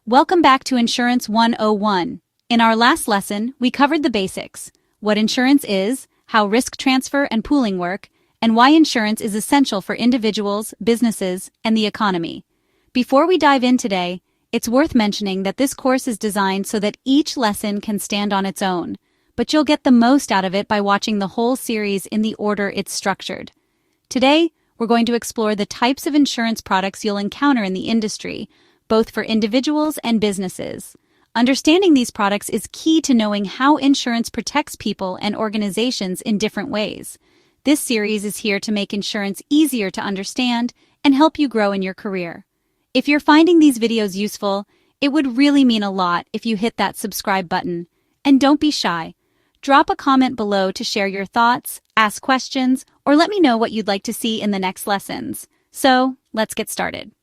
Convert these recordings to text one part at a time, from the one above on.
Welcome back to Insurance 101. In our last lesson, we covered the basics: what insurance is, how risk transfer and pooling work, and why insurance is essential for individuals, businesses, and the economy. Before we dive in today, it's worth mentioning that this course is designed so that each lesson can stand on its own, but you'll get the most out of it by watching the whole series in the order it's structured. Today, we're going to explore the types of insurance products you'll encounter in the industry, both for individuals and businesses. Understanding these products is key to knowing how insurance protects people and organizations in different ways. This series is here to make insurance easier to understand and help you grow in your career. If you're finding these videos useful, it would really mean a lot if you hit that subscribe button. And don't be shy. Drop a comment below to share your thoughts, ask questions, or let me know what you'd like to see in the next lessons. So, let's get started.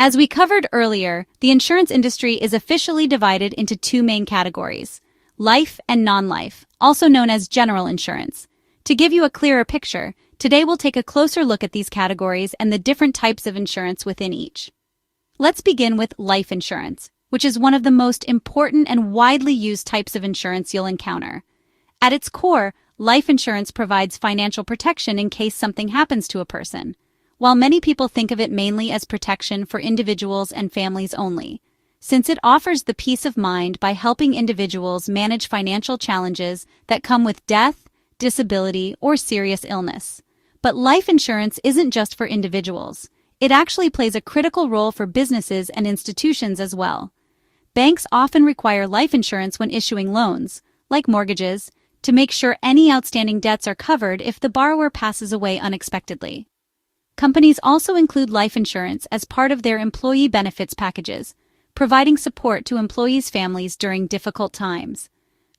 As we covered earlier, the insurance industry is officially divided into two main categories: life and non-life, also known as general insurance. To give you a clearer picture, today we'll take a closer look at these categories and the different types of insurance within each. Let's begin with life insurance, which is one of the most important and widely used types of insurance you'll encounter. At its core, life insurance provides financial protection in case something happens to a person. While many people think of it mainly as protection for individuals and families only, since it offers the peace of mind by helping individuals manage financial challenges that come with death, disability, or serious illness. But life insurance isn't just for individuals. It actually plays a critical role for businesses and institutions as well. Banks often require life insurance when issuing loans, like mortgages, to make sure any outstanding debts are covered if the borrower passes away unexpectedly. Companies also include life insurance as part of their employee benefits packages, providing support to employees' families during difficult times.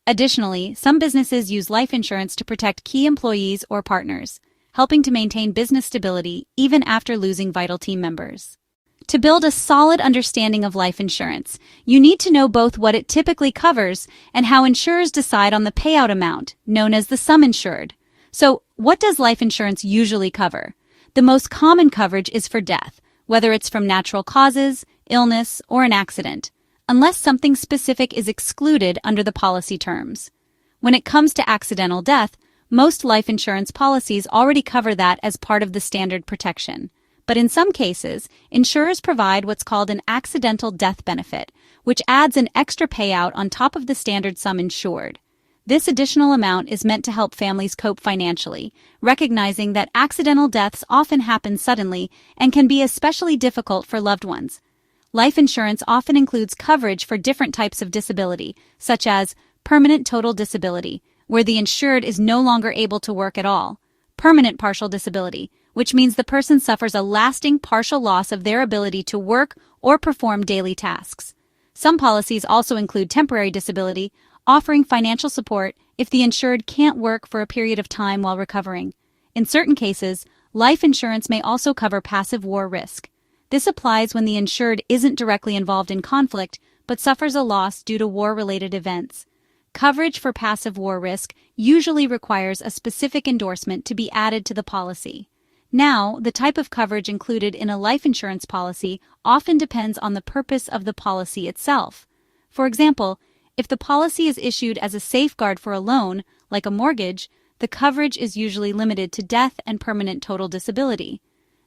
Additionally, some businesses use life insurance to protect key employees or partners, helping to maintain business stability even after losing vital team members. To build a solid understanding of life insurance, you need to know both what it typically covers and how insurers decide on the payout amount, known as the sum insured. So, what does life insurance usually cover? The most common coverage is for death, whether it's from natural causes, illness, or an accident, unless something specific is excluded under the policy terms. When it comes to accidental death, most life insurance policies already cover that as part of the standard protection. But in some cases, insurers provide what's called an accidental death benefit, which adds an extra payout on top of the standard sum insured. This additional amount is meant to help families cope financially, recognizing that accidental deaths often happen suddenly and can be especially difficult for loved ones. Life insurance often includes coverage for different types of disability, such as permanent total disability, where the insured is no longer able to work at all; permanent partial disability, which means the person suffers a lasting partial loss of their ability to work or perform daily tasks. Some policies also include temporary disability, offering financial support if the insured can't work for a period of time while recovering. In certain cases, life insurance may also cover passive war risk. This applies when the insured isn't directly involved in conflict but suffers a loss due to war-related events. Coverage for passive war risk usually requires a specific endorsement to be added to the policy. Now, the type of coverage included in a life insurance policy often depends on the purpose of the policy itself. For example, if the policy is issued as a safeguard for a loan, like a mortgage, the coverage is usually limited to death and permanent total disability.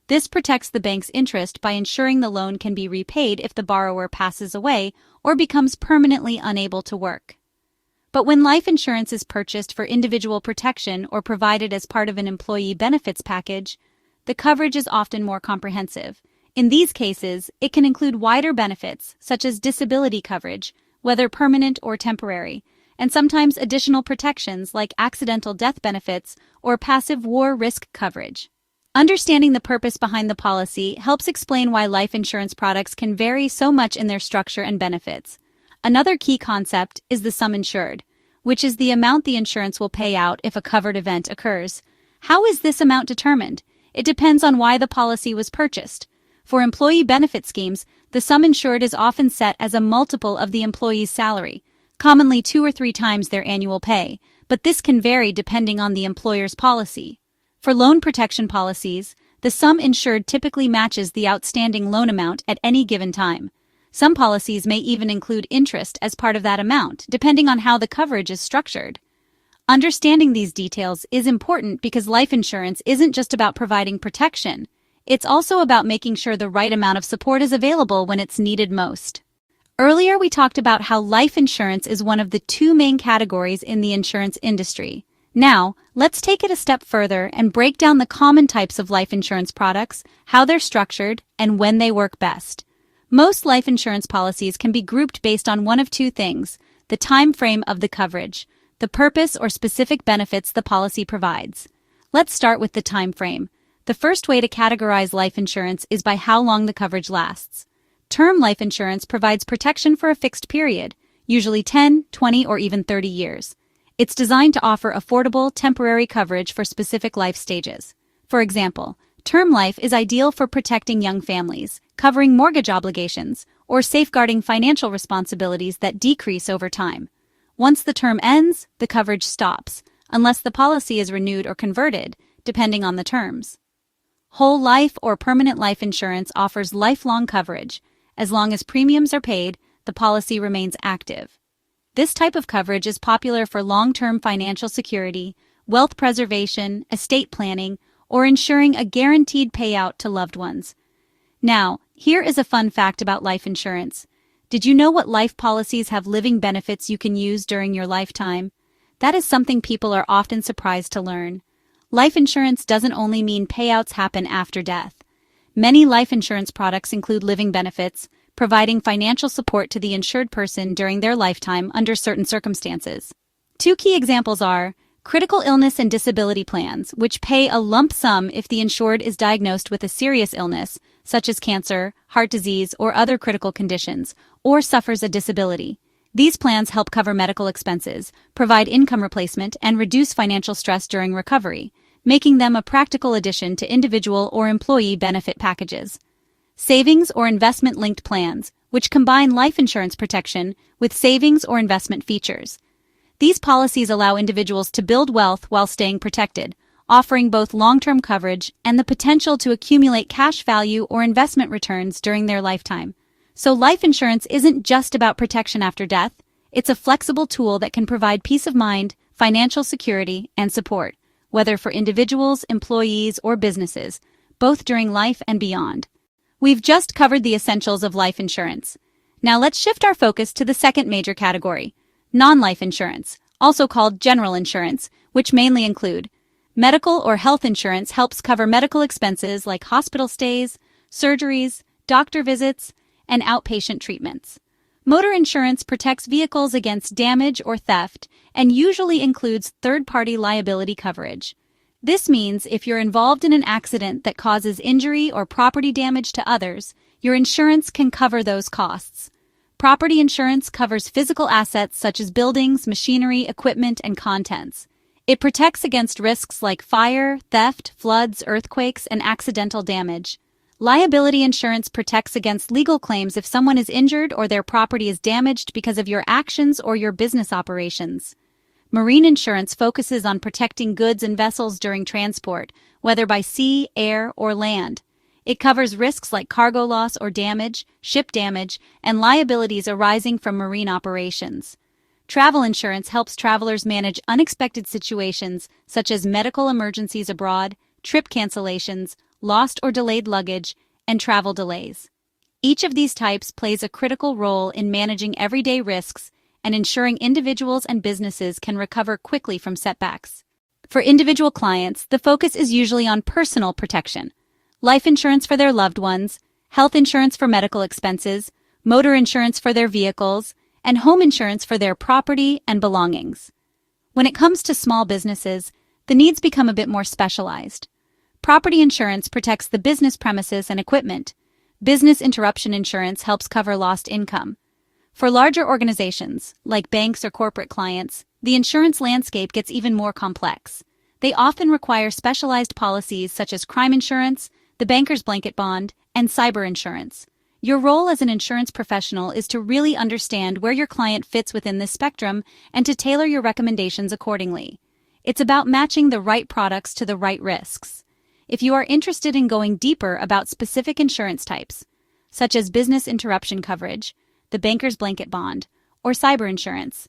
This protects the bank's interest by ensuring the loan can be repaid if the borrower passes away or becomes permanently unable to work. But when life insurance is purchased for individual protection or provided as part of an employee benefits package, the coverage is often more comprehensive. In these cases, it can include wider benefits, such as disability coverage, whether permanent or temporary, and sometimes additional protections like accidental death benefits or passive war risk coverage. Understanding the purpose behind the policy helps explain why life insurance products can vary so much in their structure and benefits. Another key concept is the sum insured, which is the amount the insurance will pay out if a covered event occurs. How is this amount determined? It depends on why the policy was purchased. For employee benefit schemes, the sum insured is often set as a multiple of the employee's salary, commonly 2 or 3 times their annual pay, but this can vary depending on the employer's policy. For loan protection policies, the sum insured typically matches the outstanding loan amount at any given time. Some policies may even include interest as part of that amount, depending on how the coverage is structured. Understanding these details is important because life insurance isn't just about providing protection. It's also about making sure the right amount of support is available when it's needed most. Earlier, we talked about how life insurance is one of the two main categories in the insurance industry. Now, let's take it a step further and break down the common types of life insurance products, how they're structured, and when they work best. Most life insurance policies can be grouped based on one of two things: the time frame of the coverage, the purpose or specific benefits the policy provides. Let's start with the time frame. The first way to categorize life insurance is by how long the coverage lasts. Term life insurance provides protection for a fixed period, usually 10, 20, or even 30 years. It's designed to offer affordable, temporary coverage for specific life stages. For example, term life is ideal for protecting young families, covering mortgage obligations, or safeguarding financial responsibilities that decrease over time. Once the term ends, the coverage stops, unless the policy is renewed or converted, depending on the terms. Whole life or permanent life insurance offers lifelong coverage. As long as premiums are paid, the policy remains active. This type of coverage is popular for long-term financial security, wealth preservation, estate planning, or ensuring a guaranteed payout to loved ones. Now, here is a fun fact about life insurance. Did you know what life policies have living benefits you can use during your lifetime? That is something people are often surprised to learn. Life insurance doesn't only mean payouts happen after death. Many life insurance products include living benefits, providing financial support to the insured person during their lifetime under certain circumstances. Two key examples are critical illness and disability plans, which pay a lump sum if the insured is diagnosed with a serious illness, such as cancer, heart disease, or other critical conditions, or suffers a disability. These plans help cover medical expenses, provide income replacement, and reduce financial stress during recovery, making them a practical addition to individual or employee benefit packages. Savings or investment-linked plans, which combine life insurance protection with savings or investment features. These policies allow individuals to build wealth while staying protected, offering both long-term coverage and the potential to accumulate cash value or investment returns during their lifetime. So life insurance isn't just about protection after death. It's a flexible tool that can provide peace of mind, financial security, and support, whether for individuals, employees, or businesses, both during life and beyond. We've just covered the essentials of life insurance. Now let's shift our focus to the second major category, non-life insurance, also called general insurance, which mainly include medical or health insurance helps cover medical expenses like hospital stays, surgeries, doctor visits, and outpatient treatments. Motor insurance protects vehicles against damage or theft and usually includes third-party liability coverage. This means if you're involved in an accident that causes injury or property damage to others, your insurance can cover those costs. Property insurance covers physical assets such as buildings, machinery, equipment, and contents. It protects against risks like fire, theft, floods, earthquakes, and accidental damage. Liability insurance protects against legal claims if someone is injured or their property is damaged because of your actions or your business operations. Marine insurance focuses on protecting goods and vessels during transport, whether by sea, air, or land. It covers risks like cargo loss or damage, ship damage, and liabilities arising from marine operations. Travel insurance helps travelers manage unexpected situations such as medical emergencies abroad, trip cancellations, lost or delayed luggage, and travel delays. Each of these types plays a critical role in managing everyday risks and ensuring individuals and businesses can recover quickly from setbacks. For individual clients, the focus is usually on personal protection: life insurance for their loved ones, health insurance for medical expenses, motor insurance for their vehicles, and home insurance for their property and belongings. When it comes to small businesses, the needs become a bit more specialized. Property insurance protects the business premises and equipment. Business interruption insurance helps cover lost income. For larger organizations, like banks or corporate clients, the insurance landscape gets even more complex. They often require specialized policies such as crime insurance, the banker's blanket bond, and cyber insurance. Your role as an insurance professional is to really understand where your client fits within this spectrum and to tailor your recommendations accordingly. It's about matching the right products to the right risks. If you are interested in going deeper about specific insurance types, such as business interruption coverage, the banker's blanket bond, or cyber insurance?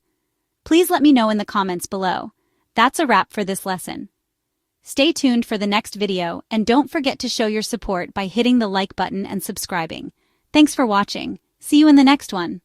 Please let me know in the comments below. That's a wrap for this lesson. Stay tuned for the next video and don't forget to show your support by hitting the like button and subscribing. Thanks for watching. See you in the next one.